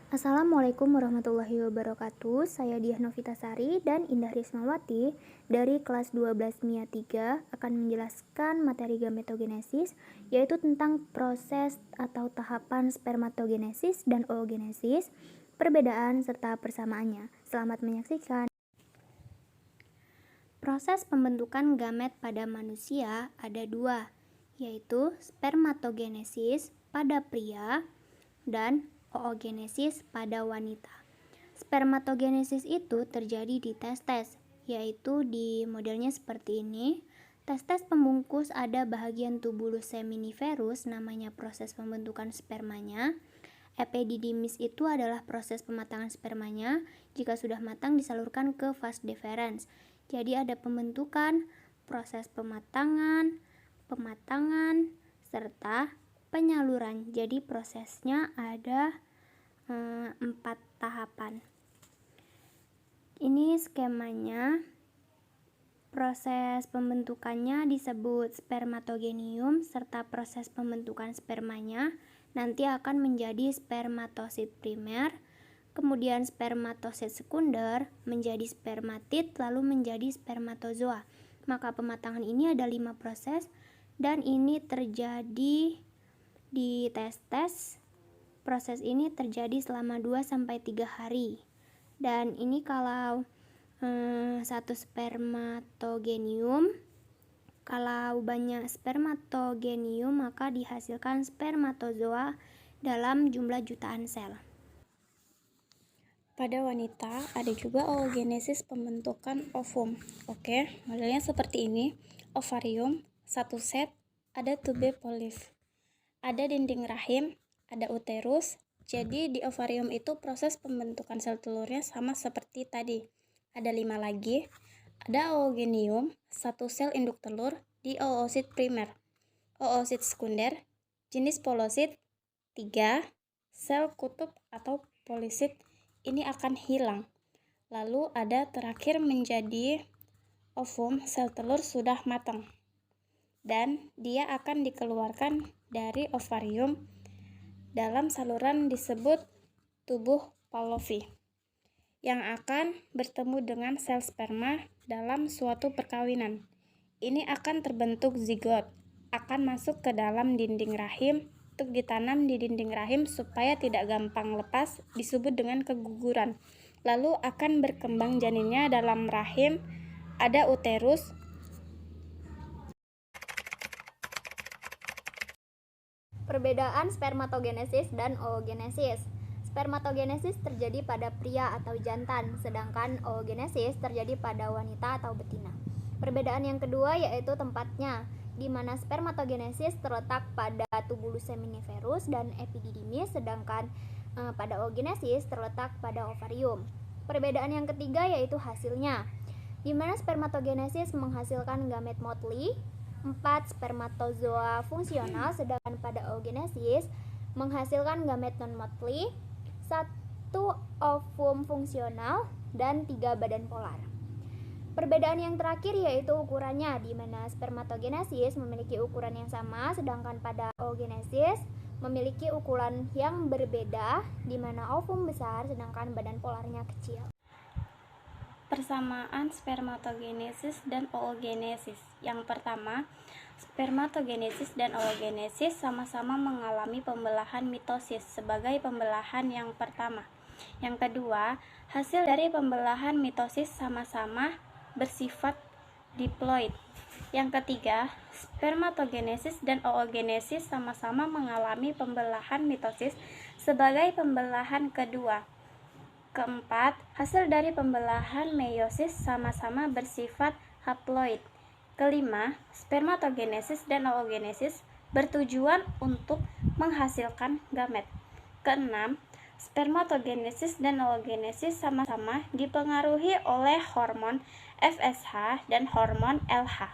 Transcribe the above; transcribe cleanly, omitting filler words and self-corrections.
Assalamualaikum warahmatullahi wabarakatuh. Saya Diah Novitasari dan Indah Rismawati dari kelas 12 MIA 3 akan menjelaskan materi gametogenesis, yaitu tentang proses atau tahapan spermatogenesis dan oogenesis, perbedaan serta persamaannya. Selamat menyaksikan. Proses pembentukan gamet pada manusia ada dua, yaitu spermatogenesis pada pria dan oogenesis pada wanita. Spermatogenesis itu terjadi di testes, yaitu di modelnya seperti ini. Testes pembungkus ada bahagian tubulus seminiferus, namanya proses pembentukan spermanya. Epididymis itu adalah proses pematangan spermanya. Jika sudah matang disalurkan ke vas deferens. Jadi ada pembentukan, proses pematangan, serta penyaluran. Jadi prosesnya ada 4 tahapan. Ini skemanya. Proses pembentukannya disebut spermatogenium, serta proses pembentukan spermanya nanti akan menjadi spermatosit primer, kemudian spermatosit sekunder, menjadi spermatid, lalu menjadi spermatozoa. Maka pematangan ini ada 5 proses dan ini terjadi di testes. Proses ini terjadi selama 2-3 hari. Dan ini kalau satu spermatogenium, kalau banyak spermatogenium maka dihasilkan spermatozoa dalam jumlah jutaan sel. Pada wanita ada juga oogenesis pembentukan ovum. Oke, modelnya seperti ini. Ovarium, satu set, ada tube polif, ada dinding rahim, ada uterus. Jadi di ovarium itu proses pembentukan sel telurnya sama seperti tadi. Ada 5 lagi. Ada oogenium, satu sel induk telur di oosit primer. Oosit sekunder, jenis polosit 3, sel kutub atau polisit ini akan hilang. Lalu ada terakhir menjadi ovum, sel telur sudah matang. Dan dia akan dikeluarkan dari ovarium dalam saluran disebut tubuh Pavlovi yang akan bertemu dengan sel sperma dalam suatu perkawinan. Ini akan terbentuk zigot, akan masuk ke dalam dinding rahim untuk ditanam di dinding rahim supaya tidak gampang lepas, disebut dengan keguguran. Lalu akan berkembang janinnya dalam rahim, ada uterus. Perbedaan spermatogenesis dan oogenesis. Spermatogenesis terjadi pada pria atau jantan, sedangkan oogenesis terjadi pada wanita atau betina. Perbedaan yang kedua yaitu tempatnya, di mana spermatogenesis terletak pada tubulus seminiferus dan epididymis, sedangkan pada oogenesis terletak pada ovarium. Perbedaan yang ketiga yaitu hasilnya, di mana spermatogenesis menghasilkan gamet motley, 4 spermatozoa fungsional, sedangkan pada oogenesis menghasilkan gamet non-motley, 1 ovum fungsional, dan 3 badan polar. Perbedaan yang terakhir yaitu ukurannya, di mana spermatogenesis memiliki ukuran yang sama, sedangkan pada oogenesis memiliki ukuran yang berbeda, di mana ovum besar sedangkan badan polarnya kecil. Persamaan spermatogenesis dan oogenesis. Yang pertama, spermatogenesis dan oogenesis sama-sama mengalami pembelahan mitosis sebagai pembelahan yang pertama. Yang kedua, hasil dari pembelahan mitosis sama-sama bersifat diploid. Yang ketiga, spermatogenesis dan oogenesis sama-sama mengalami pembelahan mitosis sebagai pembelahan kedua. Keempat, hasil dari pembelahan meiosis sama-sama bersifat haploid. Kelima, spermatogenesis dan oogenesis bertujuan untuk menghasilkan gamet. Keenam, spermatogenesis dan oogenesis sama-sama dipengaruhi oleh hormon FSH dan hormon LH.